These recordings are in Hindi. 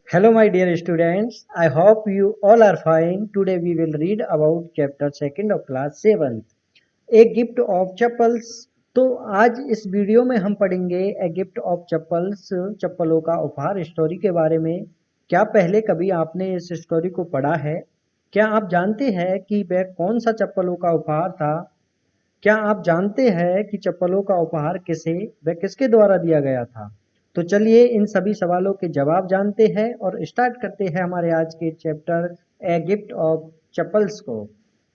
Hello, my dear students. I hope you all are fine. Today we will read about chapter second of class 7th. A gift of chappals. तो आज इस वीडियो में हम पढ़ेंगे ए गिफ्ट ऑफ चप्पल्स, चप्पलों का उपहार स्टोरी के बारे में। क्या पहले कभी आपने इस स्टोरी को पढ़ा है? क्या आप जानते हैं कि वह कौन सा चप्पलों का उपहार था? क्या आप जानते हैं कि चप्पलों का उपहार किसे व किसके द्वारा दिया गया था? तो चलिए इन सभी सवालों के जवाब जानते हैं और स्टार्ट करते हैं हमारे आज के chapter a gift of chappals को।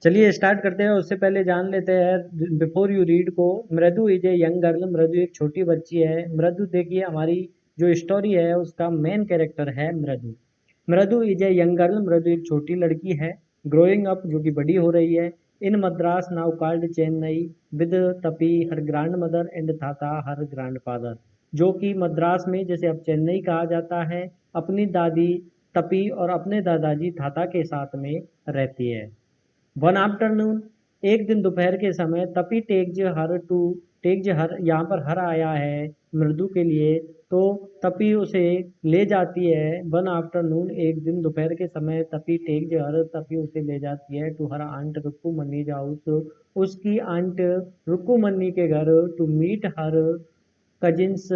चलिए स्टार्ट करते हैं। उससे पहले जान लेते हैं बिफोर यू रीड को। मृदु इज ए यंग गर्ल। मृदु एक छोटी बच्ची है। मृदु देखिए हमारी जो स्टोरी है उसका मेन कैरेक्टर है मृदु। मृदु इज ए यंग गर्ल। मृदु एक छोटी लड़की है। ग्रोइंग अप जो कि बड़ी हो रही है। In Madras now called Chennai with Tapi her grandmother and Thatha her grandfather. जो कि मद्रास में जैसे अब चेन्नई कहा जाता है, अपनी दादी तपी और अपने दादाजी थाता के साथ में रहती है। वन आफ्टरनून एक दिन दोपहर के समय तपी टेक्ज हर यहाँ पर हर आया है मृदु के लिए। तो तपी उसे ले जाती है। वन आफ्टरनून एक दिन दोपहर के समय तपी उसे ले जाती है to her aunt Rukku Manni house, उसकी आंट रुक्कू मन्नी के घर, to meet her cousins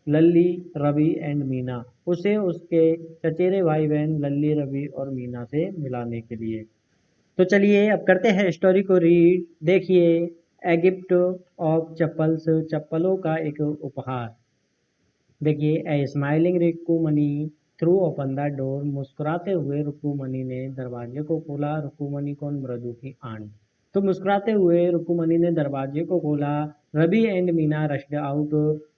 Lalli Ravi and Meena, उसे उसके चचेरे भाई बहन लल्ली रवि और मीना से मिलाने के लिए। तो चलिए अब करते हैं स्टोरी को रीड। देखिए ए गिफ्ट ऑफ चप्पल्स, चप्पलों का एक उपहार। देखिए a smiling Rukkumani through open the door, मुस्कुराते हुए रुक्कुमणी ने दरवाजे को खोला। रुक्कुमणी कौन? मृदु की आंट। तो मुस्कुराते हुए रुक्कुमणी ने दरवाजे को खोला। Ravi and Meena rushed out.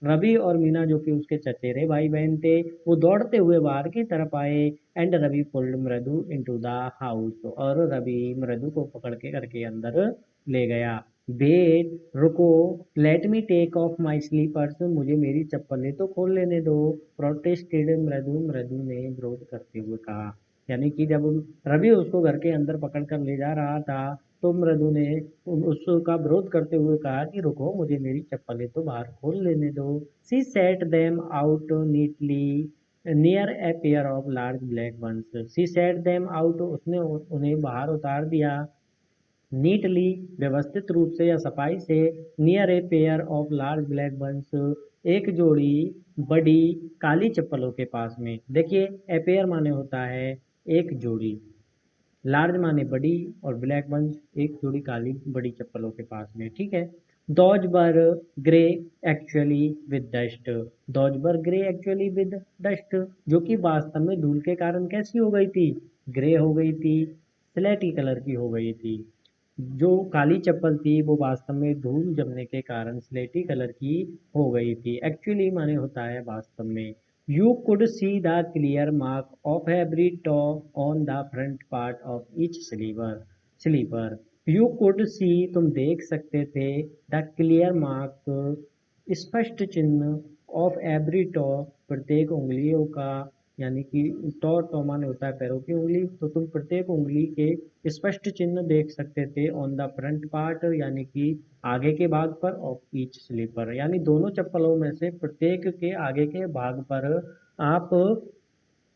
Ravi और मीना जो कि उसके चचेरे भाई बहन थे वो दौड़ते हुए बाहर की तरफ आए। एंड रवि पुल्ड मृदु इनटू द हाउस, और रवि मृदु को पकड़ के घर के अंदर ले गया। वेट, रुको, let me take off my slippers, मुझे मेरी चप्पलें तो खोल लेने दो। प्रोटेस्टेड मृदु, मृदु ने विरोध करते हुए कहा। यानी कि जब रवि उसको घर के अंदर पकड़ कर ले जा रहा था तो मृदु ने उसका विरोध करते हुए कहा कि रुको, मुझे मेरी चप्पलें तो बाहर खोल लेने दो। She set them out neatly near a pair of large black buns. She set them out, उसने उन्हें बाहर उतार दिया। नीटली व्यवस्थित रूप से या सफाई से। Near a pair of large black buns, एक जोड़ी बड़ी काली चप्पलों के पास में। देखिए ए पेयर माने होता है एक जोड़ी, लार्ज माने बड़ी, और ब्लैक बंच एक जोड़ी काली बड़ी चप्पलों के पास में। ठीक है। दोज बर grey actually with dust. Those बर ग्रे एक्चुअली विद डस्ट, जो कि वास्तव में धूल के कारण कैसी हो गई थी? ग्रे हो गई थी, स्लेटी कलर की हो गई थी। जो काली चप्पल थी वो वास्तव में धूल जमने के कारण स्लेटी कलर की हो गई थी। एक्चुअली माने होता है वास्तव में। You could see the clear mark of every toe on the front part of each slipper. You could see, तुम देख सकते थे, द क्लियर मार्क, स्पष्ट चिन्ह, ऑफ एवरी टॉ, प्रत्येक उंगलियों का। यानी कि टॉ माने होता है पैरों की उंगली, तो तुम प्रत्येक उंगली के स्पष्ट चिन्ह देख सकते थे ऑन द फ्रंट पार्ट, यानी कि आगे के भाग पर, ऑफ ईच स्लीपर, यानी दोनों चप्पलों में से प्रत्येक के आगे के भाग पर आप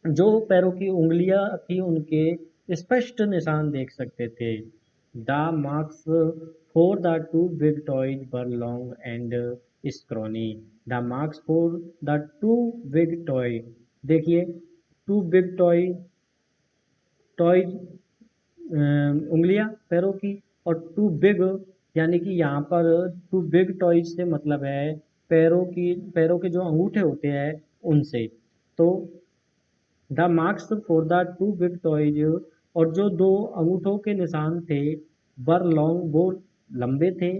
जो पैरों की उंगलियां थी उनके स्पष्ट निशान देख सकते थे। The marks for the two big toys were long and scrawny. The marks for the two big toy, देखिए टू बिग टॉयज उंगलियां पैरों की, और टू बिग यानी कि यहाँ पर टू बिग टॉयज से मतलब है पैरों के जो अंगूठे होते हैं उनसे। तो the marks for the two big toys, और जो दो अंगूठों के निशान थे, वर लॉन्ग, वो लंबे थे,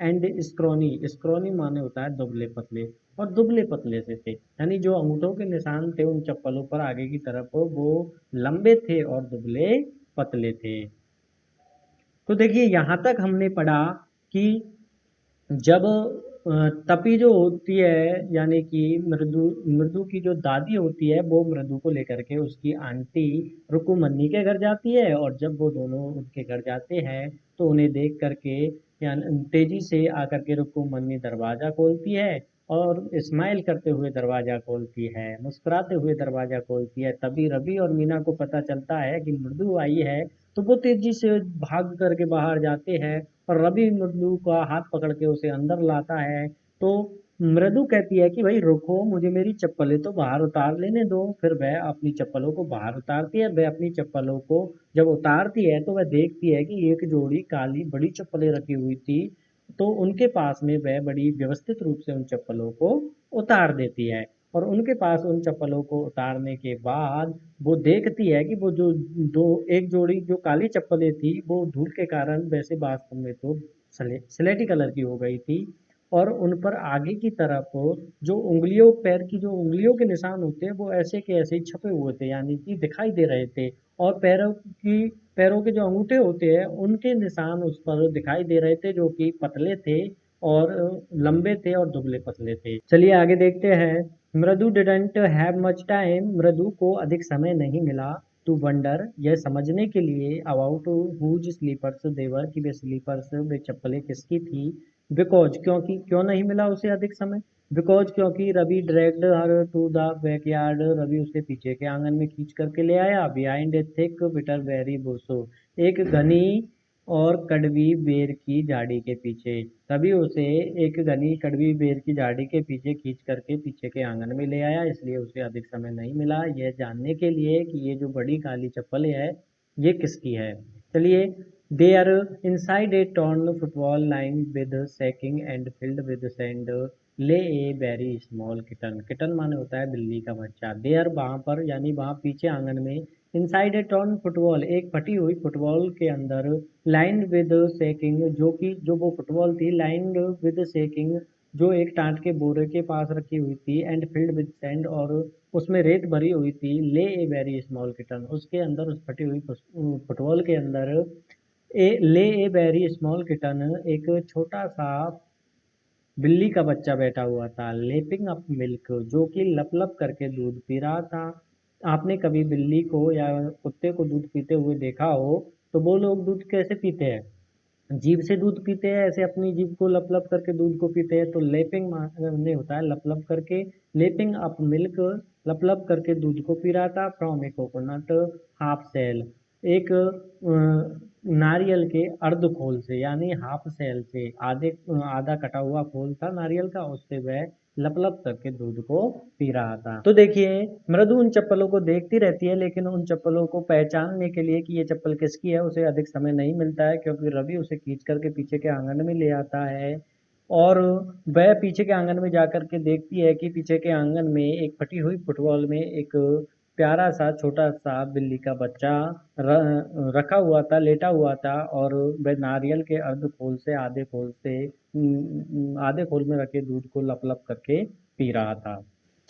एंड स्क्रॉनी, स्क्रॉनी माने होता है दुबले पतले, और दुबले पतले से थे। यानी जो अंगूठों के निशान थे उन चप्पलों पर आगे की तरफ वो लंबे थे और दुबले पतले थे। तो देखिए यहाँ तक हमने पढ़ा कि जब तपी जो होती है यानी कि मृदु मृदु की जो दादी होती है वो मृदु को लेकर के उसकी आंटी रुक्कुमन्नी के घर जाती है, और जब वो दोनों उनके घर जाते हैं तो उन्हें देख करके यानी तेजी से आकर के रुक्कुमनी दरवाजा खोलती है और स्माइल करते हुए दरवाजा खोलती है, मुस्कुराते हुए दरवाजा खोलती है। तभी रवि और मीना को पता चलता है कि मृदु आई है, तो वो तेजी से भाग करके बाहर जाते हैं और रवि मृदु का हाथ पकड़ के उसे अंदर लाता है। तो मृदु कहती है कि भाई रुको, मुझे मेरी चप्पलें तो बाहर उतार लेने दो। फिर वह अपनी चप्पलों को बाहर उतारती है। वह अपनी चप्पलों को जब उतारती है तो वह देखती है कि एक जोड़ी काली बड़ी चप्पलें रखी हुई थी। तो उनके पास में वह बड़ी व्यवस्थित रूप से उन चप्पलों को उतार देती है और उनके पास उन चप्पलों को उतारने के बाद वो देखती है कि वो जो दो एक जोड़ी जो काली चप्पलें थी वो धूल के कारण वैसे वास्तव में तो स्लेटी कलर की हो गई थी और उन पर आगे की तरफ जो उंगलियों पैर की जो उंगलियों के निशान होते हैं वो ऐसे के ऐसे ही छपे हुए थे, यानी कि दिखाई दे रहे थे। और पैरों के जो अंगूठे होते हैं उनके निशान उस पर दिखाई दे रहे थे, जो कि पतले थे और लंबे थे और दुबले पतले थे। चलिए आगे देखते हैं। मृदु डिडंट हैव मच टाइम, मृदु को अधिक समय नहीं मिला। टू वंडर, यह समझने के लिए, अबाउट हुज स्लीपर्स देवर, कि वे स्लीपर्स वे चप्पलें किसकी थी। बिकॉज, क्योंकि, क्यों नहीं मिला उसे अधिक समय। बिकॉज, क्योंकि Ravi dragged her to the backyard, Ravi उसे पीछे के आंगन में खींच करके ले आया। Behind a thick bitter berry bushes, एक घनी और कड़वी बेर की झाड़ी के पीछे। तभी उसे एक घनी कड़वी बेर की झाड़ी के पीछे खींच करके पीछे के आंगन में ले आया, इसलिए उसे अधिक समय नहीं मिला यह जानने के लिए कि ये जो बड़ी काली चप्पल है ये किसकी है। चलिए, they are inside a torn football lined with sacking and filled with sand, lay a very small kitten, kitten माने होता है बिल्ली का बच्चा। there वहाँ पर यानी वहाँ पीछे आंगन में, inside a torn football एक फटी हुई फुटबॉल के अंदर, lined with sacking जो वो फुटबॉल थी, lined with sacking जो एक टाट के बोरे के पास रखी हुई थी, एंड फिल्ड विद सैंड और उसमें रेत भरी हुई थी, ले ए वेरी स्मॉल किटन उसके अंदर, उस फटी हुई फुटबॉल के अंदर ए वेरी स्मॉल किटन एक छोटा सा बिल्ली का बच्चा बैठा हुआ था। लेपिंग अप मिल्क, जो कि लप लप करके दूध पी रहा था। आपने कभी बिल्ली को या कुत्ते को दूध पीते हुए देखा हो, तो वो लोग दूध कैसे पीते हैं, जीभ से दूध पीते हैं, ऐसे अपनी जीभ को लप लप करके दूध को पीते हैं। तो लेपिंग माने होता है लप लप करके, लेपिंग अप मिल्क लप लप करके दूध को पी रहा था। From a coconut half shell, एक नारियल के अर्ध खोल से, यानी हाफ सेल से, आधा कटा हुआ खोल था नारियल का, उससे वह लप लप करके दूध को पी रहा था। तो देखिए, मृदु उन चप्पलों को देखती रहती है, लेकिन उन चप्पलों को पहचानने के लिए कि ये चप्पल किसकी है उसे अधिक समय नहीं मिलता है, क्योंकि रवि उसे खींच करके पीछे के आंगन में ले आता है। और वह पीछे के आंगन में जाकर के देखती है कि पीछे के आंगन में एक फटी हुई फुटबॉल में एक प्यारा सा छोटा सा बिल्ली का बच्चा रखा हुआ था, लेटा हुआ था, और वह नारियल के अर्ध खोल से आधे खोल में रखे दूध को लप लप करके पी रहा था।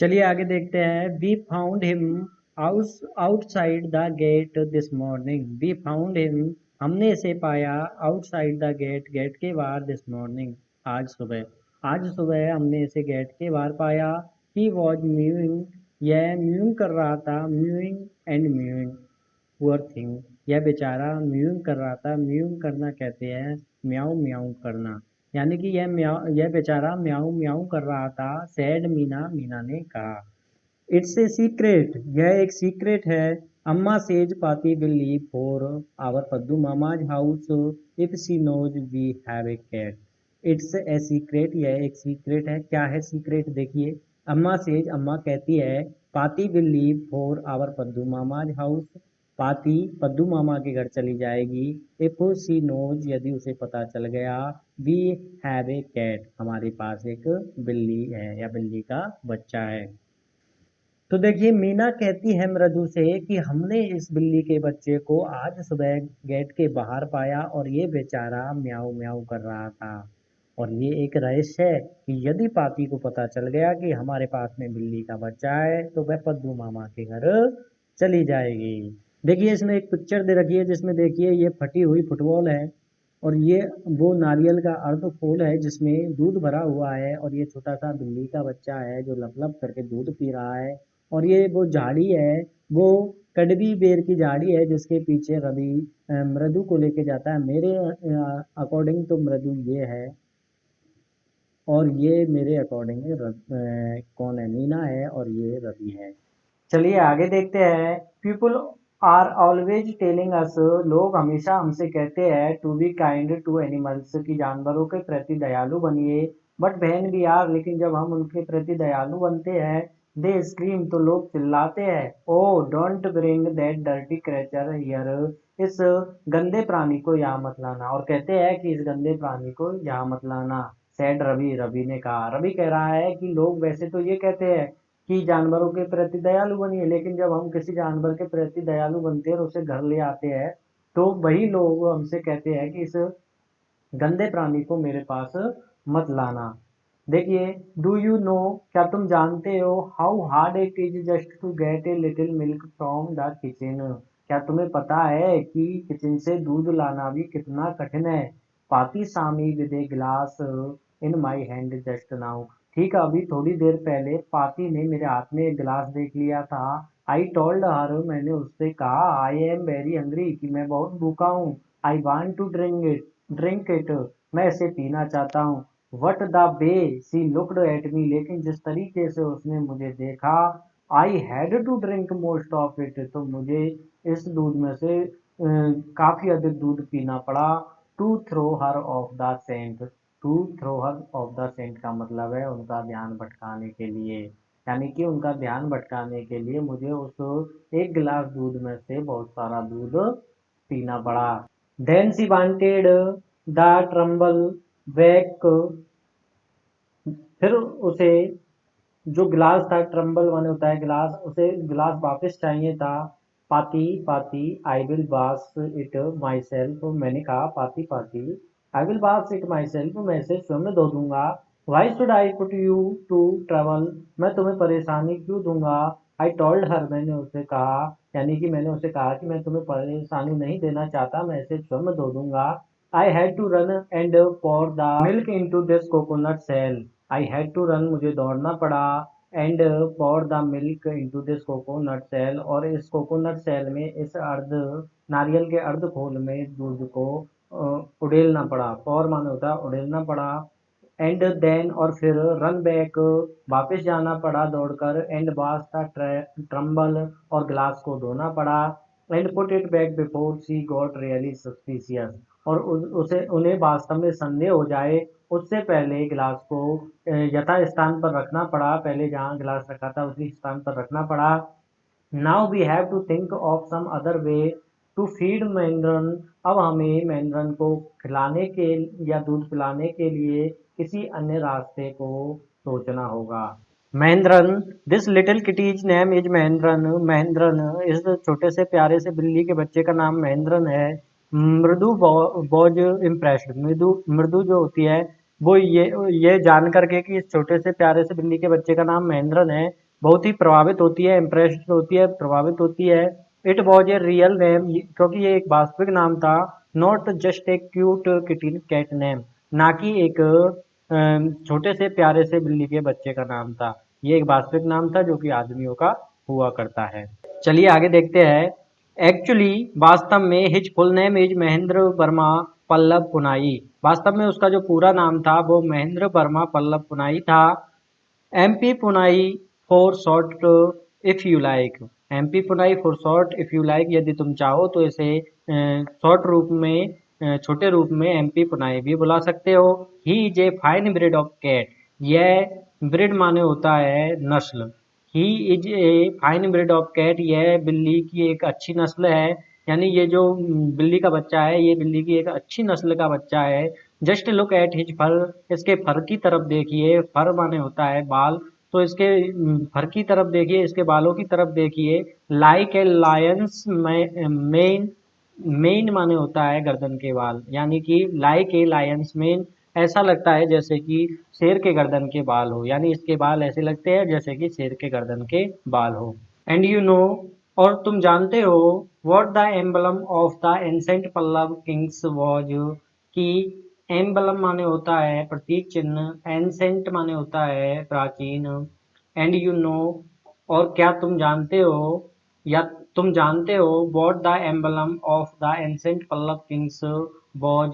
चलिए आगे देखते हैं। We found him outside the gate this morning, we found him हमने इसे पाया, आउटसाइड द गेट गेट के बाहर, दिस मॉर्निंग आज सुबह हमने इसे गेट के बाहर पाया। ही वॉज म्यूइंग, यह म्यूइंग कर रहा था, mowing and mowing, poor thing, यह बेचारा म्यूइंग कर रहा था। म्यूइंग करना कहते हैं म्याऊं म्याऊं करना, यानी कि यह बेचारा म्याऊं म्याऊं कर रहा था। सैड मीना, मीना ने कहा। इट्स ए सीक्रेट, यह एक सीक्रेट है। Amma says Paati will leave for our Paddu Mama's house if she knows we have a cat. It's a secret, यह एक सीक्रेट है। क्या है सीक्रेट, देखिए। अम्मा सेज, अम्मा कहती है, Paati will leave for our Paddu Mama's house, Paati Paddu मामा के घर चली जाएगी। इफ सी नोज, यदि उसे पता चल गया, वी हैव ए कैट, हमारे पास एक बिल्ली है या बिल्ली का बच्चा है। तो देखिए, मीना कहती है मृदु से कि हमने इस बिल्ली के बच्चे को आज सुबह गेट के बाहर पाया और ये बेचारा म्याऊं म्याऊं कर रहा था। और ये एक रहस्य है कि यदि पाती को पता चल गया कि हमारे पास में बिल्ली का बच्चा है तो वह पद्दू मामा के घर चली जाएगी। देखिए, इसमें एक पिक्चर दे रखी है जिसमें देखिए ये फटी हुई फुटबॉल है और ये वो नारियल का अर्ध खोल है जिसमें दूध भरा हुआ है, और ये छोटा सा बिल्ली का बच्चा है जो लप लप करके दूध पी रहा है। और ये वो झाड़ी है, वो कड़वी बेर की झाड़ी है जिसके पीछे रवि मृदु को लेके जाता है। मेरे अकॉर्डिंग तो मृदु ये है, और ये मेरे अकॉर्डिंग कौन है, मीना है, और ये रवि है। चलिए आगे देखते हैं। People are always telling us, लोग हमेशा हमसे कहते हैं to be kind to animals, की जानवरों के प्रति दयालु बनिए। बट बहन भी आर, लेकिन जब हम उनके प्रति दयालु बनते हैं, दे स्क्रीम, तो लोग चिल्लाते हैं, oh don't bring that dirty creature here, इस गंदे प्राणी को यहाँ मत लाना, और कहते हैं कि इस गंदे प्राणी को यहाँ मत लाना। सैड रवि, रवि ने कहा, रवि कह रहा है कि लोग वैसे तो ये कहते हैं कि जानवरों के प्रति दयालु बनिए, लेकिन जब हम किसी जानवर के प्रति दयालु बनते हैं और उसे घर ले आते हैं, तो वही लोग हमसे कहते हैं कि इस गंदे प्राणी को मेरे पास मत लाना। देखिए, डू यू नो, क्या तुम जानते हो, how hard it is just to get a little milk from the kitchen, क्या तुम्हें पता है कि किचन से दूध लाना भी कितना कठिन है। Paati Sami with a glass in my hand just now, ठीक है, अभी थोड़ी देर पहले पाती ने मेरे हाथ में एक गिलास देख लिया था। आई टोल्ड हर, मैंने उससे कहा, आई एम वेरी हंग्री, कि मैं बहुत भूखा हूँ। I want to drink it, मैं इसे पीना चाहता हूँ। But the way she looked at me, लेकिन जिस तरीके से उसने मुझे देखा, I had to drink most of it, तो मुझे इस दूध में से काफी अधिक दूध पीना पड़ा। To throw her off the scent, to throw her off the scent का मतलब है उनका ध्यान भटकाने के लिए, यानी कि उनका ध्यान भटकाने के लिए मुझे उस एक गिलास दूध में से बहुत सारा दूध पीना पड़ा। Then she wanted the tumbler back, फिर उसे जो गिलास था, ट्रम्बल माने होता है गिलास, उसे गिलास वापस चाहिए था। Paati Paati, I will wash it myself, मैंने कहा Paati Paati, I will wash it myself, मैं इसे स्वयं धो दूंगा। Why should I put you to trouble, मैं तुम्हें परेशानी क्यों दूंगा। आई टोल्ड हर, मैंने उसे कहा, यानी कि मैंने उसे कहा कि मैं तुम्हें परेशानी नहीं देना चाहता, मैं इसे स्वयं धो दूंगा। I had to run and pour the milk into this coconut shell, I had to run, मुझे दौड़ना पड़ा, and pour the milk into this coconut shell, और इस कोकोनट सेल में, इस अर्ध नारियल के अर्ध खोल में दूध को उड़ेलना पड़ा। pour माने होता है उड़ेलना पड़ा। एंड देन, और फिर रन बैक, वापस जाना पड़ा दौड़कर। एंड वॉश द ट्रम्बल, और ग्लास को धोना पड़ा। And put it back before she got really suspicious, और उसे उन्हें वास्तव में संदेह हो जाए उससे पहले गिलास को यथा स्थान पर रखना पड़ा, पहले जहाँ गिलास रखा था उसी स्थान पर रखना पड़ा। Now we have to think of some other way to feed Mandran, अब हमें मैंड्रन को खिलाने के या दूध पिलाने के लिए किसी अन्य रास्ते को सोचना होगा। Mahendran, this little kitty's name is Mahendran, Mahendran, इस छोटे से प्यारे से बिल्ली के बच्चे का नाम महेंद्रन है। मृदु बॉज इम्प्रेस्ड, मृदु मृदु जो होती है वो ये जान करके कि इस छोटे से प्यारे से बिल्ली के बच्चे का नाम महेंद्रन है, बहुत ही प्रभावित होती है, इम्प्रेस्ड होती है, प्रभावित होती है। It was a real name, क्योंकि ये एक वास्तविक नाम था। Not just a cute kitty cat name, ना कि एक छोटे से प्यारे से बिल्ली के बच्चे का नाम था, ये एक वास्तविक नाम था जो कि आदमियों का हुआ करता है। चलिए आगे देखते हैं। एक्चुअली, वास्तव में, his full name is Mahendra Varma Pallava Punai, वास्तव में उसका जो पूरा नाम था वो महेंद्र वर्मा पल्लव पुनाई था। MP पुनाई for short if you like, MP पुनाई for short if you like, यदि तुम चाहो तो इसे शॉर्ट रूप में, छोटे रूप में एमपी पुनाई भी बुला सकते हो। He is a fine breed of cat, यह ब्रीड माने होता है नस्ल। He is a fine breed of cat, यह बिल्ली की एक अच्छी नस्ल है, यानी ये जो बिल्ली का बच्चा है ये बिल्ली की एक अच्छी नस्ल का बच्चा है। जस्ट लुक एट हिज फर, इसके फर की तरफ देखिए, फर माने होता है बाल, तो इसके फर की तरफ देखिए, इसके बालों की तरफ देखिए। Like a Lions main, main माने होता है गर्दन के बाल, यानी कि लाइक ए लायंस मेन, ऐसा लगता है जैसे कि शेर के गर्दन के बाल हो, यानी इसके बाल ऐसे लगते हैं जैसे कि शेर के गर्दन के बाल हो। एंड यू नो, और तुम जानते हो, what the emblem of the ancient Pallava kings was, कि एम्बलम माने होता है प्रतीक चिन्ह, एंसेंट माने होता है प्राचीन। एंड यू नो, और क्या तुम जानते हो, या तुम जानते हो what the emblem of the ancient Pallava kings was,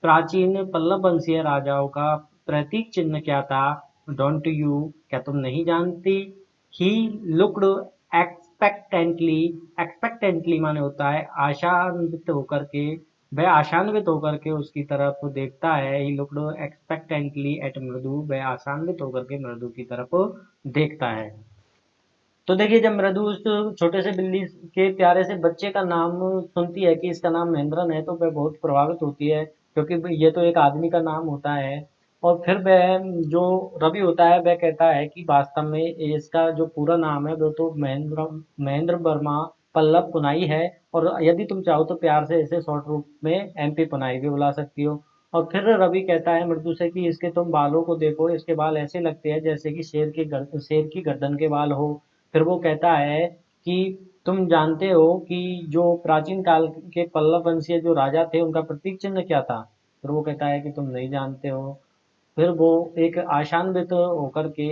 प्राचीन पल्लव वंशीय राजाओं का प्रतीक चिन्ह क्या था? डोंट यू, क्या तुम नहीं जानती? ही लुक्ड एक्सपेक्टेंटली, एक्सपेक्टेंटली माने होता है आशान्वित होकर के, वह आशान्वित होकर के उसकी तरफ देखता है। ही लुक्ड एक्सपेक्टेंटली एट मृदु, वह आशान्वित होकर के मृदु की तरफ देखता है। तो देखिए, जब मृदु उस छोटे से बिल्ली के प्यारे से बच्चे का नाम सुनती है कि इसका नाम महेंद्रन है, तो वह बहुत प्रभावित होती है, क्योंकि ये तो एक आदमी का नाम होता है। और फिर वह, जो रवि होता है, वह कहता है कि वास्तव में इसका जो पूरा नाम है वो तो महेंद्र महेंद्र वर्मा पल्लव पुनाई है, और यदि तुम चाहो तो प्यार से इसे शॉर्ट रूप में एमपी पुनाई भी बुला सकती हो। और फिर रवि कहता है मृदु से कि इसके तुम बालों को देखो, इसके बाल ऐसे लगते हैं जैसे कि शेर की गर्दन के बाल हो। फिर वो कहता है कि तुम जानते हो कि जो प्राचीन काल के पल्लव वंशीय जो राजा थे उनका प्रतीक चिन्ह क्या था? फिर वो कहता है कि तुम नहीं जानते हो। फिर वो एक आशान्वित होकर के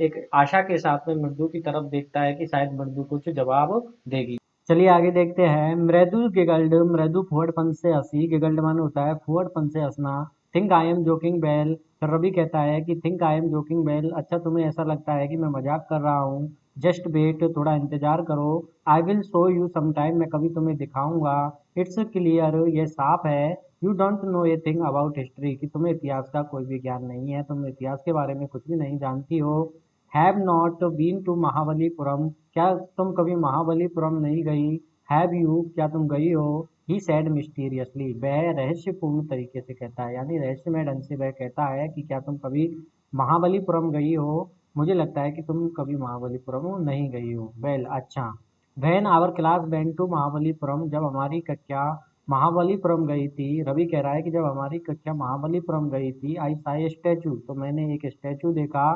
एक आशा के साथ में मृदु की तरफ देखता है कि शायद मृदु कुछ जवाब देगी। चलिए आगे देखते हैं। मृदु गिगल्ड, मृदु फुहड़पन से हंसी। गिगल्ड माने होता है फुहड़पन से हंसना। Think I am joking well, फिर रवि कहता है कि think I am joking well, अच्छा तुम्हें ऐसा लगता है कि मैं मजाक कर रहा हूँ? जस्ट वेट, थोड़ा इंतजार करो। I will show you sometime, मैं कभी तुम्हें दिखाऊंगा। इट्स क्लियर, ये साफ है। You don't know a thing about history, कि तुम्हें इतिहास का कोई भी ज्ञान नहीं है, तुम इतिहास के बारे में कुछ भी नहीं जानती हो। Have not been to Mahabalipuram, क्या तुम कभी महाबलीपुरम नहीं गई? हैव यू, क्या तुम गई हो? ही सैड मिस्टीरियसली, वह रहस्यपूर्ण तरीके से कहता है, यानी रहस्यमय ढंग से वह कहता है कि क्या तुम कभी महाबलीपुरम गई हो? मुझे लगता है कि तुम कभी महाबलीपुरम नहीं गई हो। वेल, अच्छा। When our class went to Mahabalipuram, जब हमारी कक्षा महाबलीपुरम गई थी। रवि कह रहा है कि जब हमारी कक्षा महाबलीपुरम गई थी, आई साई स्टैचू, तो मैंने एक स्टैचू देखा।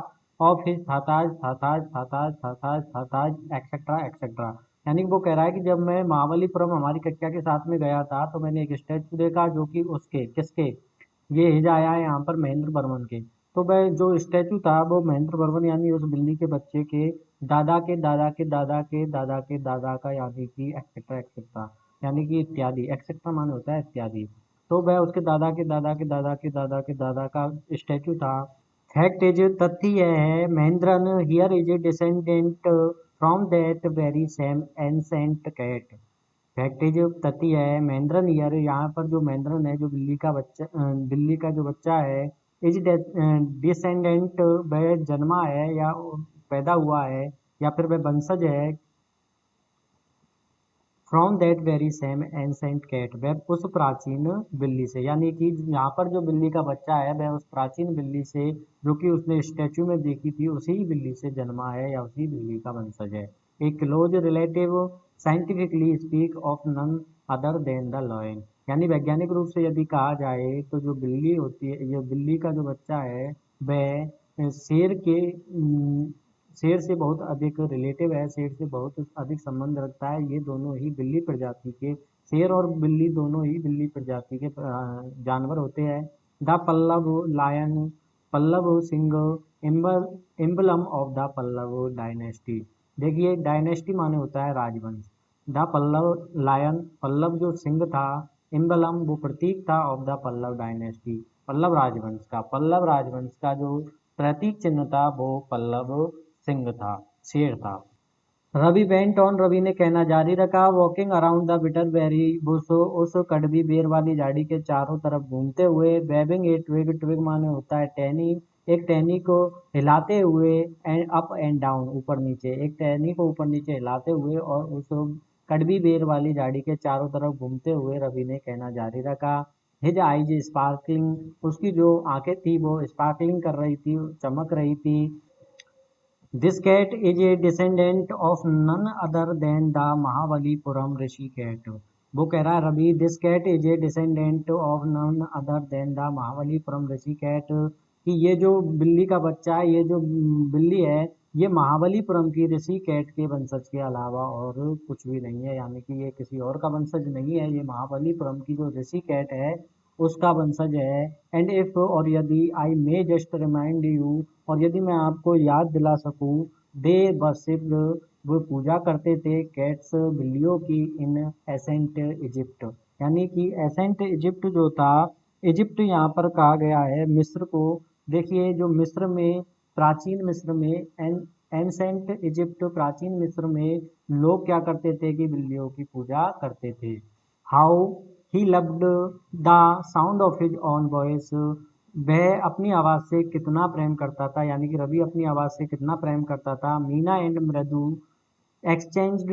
ऑफ हिज थाताज थाताज थाताज थाताज थाताज एक्सेट्रा एक्सेट्रा, यानी कि वो कह रहा है कि जब मैं महाबलीपुरम हमारी कक्षा के साथ में गया था, तो मैंने एक स्टैचू देखा जो कि उसके किसके, ये हिज आया है यहाँ पर महेंद्र वर्मन के। तो वह जो स्टैचू था वो महेंद्र वर्मन यानी उस बिल्ली के बच्चे के दादा के दादा के दादा के दादा के दादा का, यानी कि एक्सेट्रा एक्सेट्रा, यानी कि इत्यादि। एक्सेट्रा माने होता है इत्यादि। तो वह उसके दादा के दादा के दादा के दादा के दादा का स्टैचू था। फैक्ट इज, तथ्य यह है, Mahendran here is a descendant from that very same ancient cat. Fact is, तथ्य है, महेंद्रन ईयर, यहाँ पर जो महेंद्रन है, जो बिल्ली का बच्चा, बिल्ली का जो बच्चा है, इज डिसेंडेंट, वह जन्मा है या पैदा हुआ है, या फिर वह वंशज है, from that very same ancient cat, वह उस प्राचीन बिल्ली से, यानी कि यहाँ पर जो बिल्ली का बच्चा है वह उस प्राचीन बिल्ली से, जो कि उसने स्टैचू में देखी थी, उसी बिल्ली से जन्मा है या उसी बिल्ली का वंशज है। A close relative scientifically speak of none other than the lion, यानी वैज्ञानिक रूप से यदि कहा जाए तो जो बिल्ली होती है, जो बिल्ली का जो बच्चा है, वह शेर से बहुत अधिक रिलेटिव है, शेर से बहुत अधिक संबंध रखता है। ये दोनों ही बिल्ली प्रजाति के, शेर और बिल्ली दोनों ही बिल्ली प्रजाति के जानवर होते हैं। द पल्लव लायन, पल्लव सिंह, emblem of the Pallava dynasty. देखिए, डायनेस्टी माने होता है राजवंश। द पल्लव लायन, पल्लव जो सिंह था, एम्बलम वो प्रतीक था, of the Pallava dynasty, Pallava राजवंश का जो प्रतीक चिन्ह था वो पल्लव सिंह था, शेर था। रवि वेंट ऑन, रवि ने कहना जारी रखा। वॉकिंग अराउंड द बिटरबेरी बुश, उस कड़वी बेर वाली झाड़ी के चारों तरफ घूमते हुए। वेबिंग ए ट्विग, ट्विग माने होता है टहनी, एक टहनी को हिलाते हुए। एंड अप एंड डाउन, ऊपर नीचे, एक टहनी को ऊपर नीचे हिलाते हुए और उस कड़वी बेर वाली झाड़ी के चारों तरफ घूमते हुए रवि ने कहना जारी रखा। हिज आईज स्पार्कलिंग, उसकी जो आंखें थी वो स्पार्कलिंग कर रही थी, चमक रही थी। This cat is a descendant of none other than the Mahabalipuram Rishi cat, वो कह रहा है Ravi, this cat is a descendant of none other than the Mahabalipuram Rishi cat, कि ये जो बिल्ली का बच्चा है, ये जो बिल्ली है, ये महाबलीपुरम की ऋषि कैट के वंशज के अलावा और कुछ भी नहीं है, यानी कि ये किसी और का वंशज नहीं है, ये महाबलीपुरम की जो ऋषि कैट है उसका वंशज है। एंड इफ, और यदि, आई मे जस्ट रिमाइंड यू, और यदि मैं आपको याद दिला सकूं, दे वर्शिप्ड, वो पूजा करते थे कैट्स बिल्लियों की इन एसेंट इजिप्ट, यानी कि एसेंट इजिप्ट जो था, इजिप्ट यहाँ पर कहा गया है मिस्र को। देखिए जो मिस्र में, प्राचीन मिस्र में, एंसेंट इजिप्ट, प्राचीन मिस्र में लोग क्या करते थे कि बिल्लियों की पूजा करते थे। How he loved the sound of his own voice, वह अपनी आवाज़ से कितना प्रेम करता था, यानी कि रवि अपनी आवाज़ से कितना प्रेम करता था। मीना एंड मृदु एक्सचेंज्ड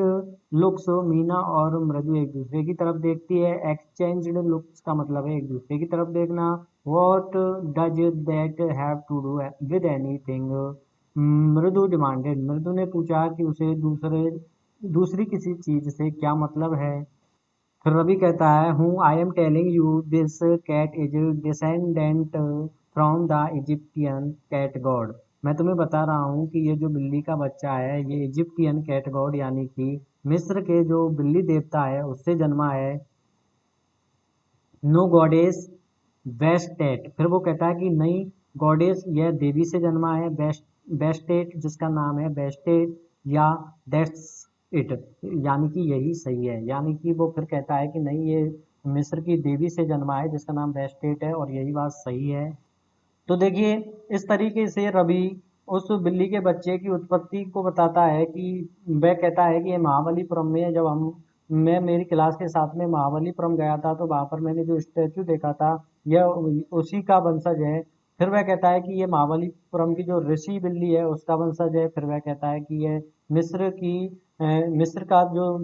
लुक्स, मीना और मृदु एक दूसरे की तरफ देखती है। एक्सचेंज्ड लुक्स का मतलब है एक दूसरे की तरफ देखना। What does that have to do with anything, Mridu demanded, Mridu ने पूछा कि उसे दूसरी किसी चीज से क्या मतलब है। फिर रवि कहता है हूँ I am telling you this cat is descendant from the Egyptian cat god, मैं तुम्हें बता रहा हूँ कि ये जो बिल्ली का बच्चा है ये इजिप्टियन कैट गॉड यानी कि मिस्र के जो बिल्ली देवता है उससे जन्मा है। नो गॉडेस बेस्टेट, फिर वो कहता है कि नहीं गॉडेस यह देवी से जन्मा है। बेस्टेट जिसका नाम है बेस्टेट या दैट्स इट, यानी कि यही सही है, यानी कि वो फिर कहता है कि नहीं ये मिस्र की देवी से जन्मा है जिसका नाम बेस्टेट है और यही बात सही है। तो देखिए इस तरीके से रवि उस बिल्ली के बच्चे की उत्पत्ति को बताता है कि वह कहता है कि ये महाबलीपुरम में जब मैं मेरी क्लास के साथ में महाबलीपुरम गया था तो वहाँ पर मैंने जो स्टैचू देखा था यह उसी का वंशज है। फिर वह कहता है कि ये महाबलीपुरम की जो ऋषि बिल्ली है उसका वंशज है। फिर वह कहता है कि ये मिस्र का जो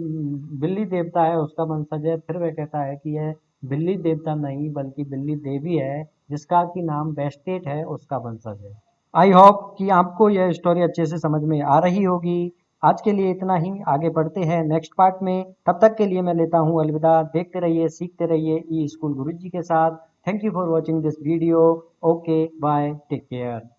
बिल्ली देवता है उसका वंशज है। फिर वह कहता है कि यह बिल्ली देवता नहीं बल्कि बिल्ली देवी है जिसका कि नाम बेस्टेट है उसका वंशज है। आई होप कि आपको यह स्टोरी अच्छे से समझ में आ रही होगी। आज के लिए इतना ही, आगे बढ़ते हैं नेक्स्ट पार्ट में। तब तक के लिए मैं लेता हूँ अलविदा। देखते रहिए, सीखते रहिए ई स्कूल गुरुजी के साथ। Thank you for watching this video. Okay bye, take care.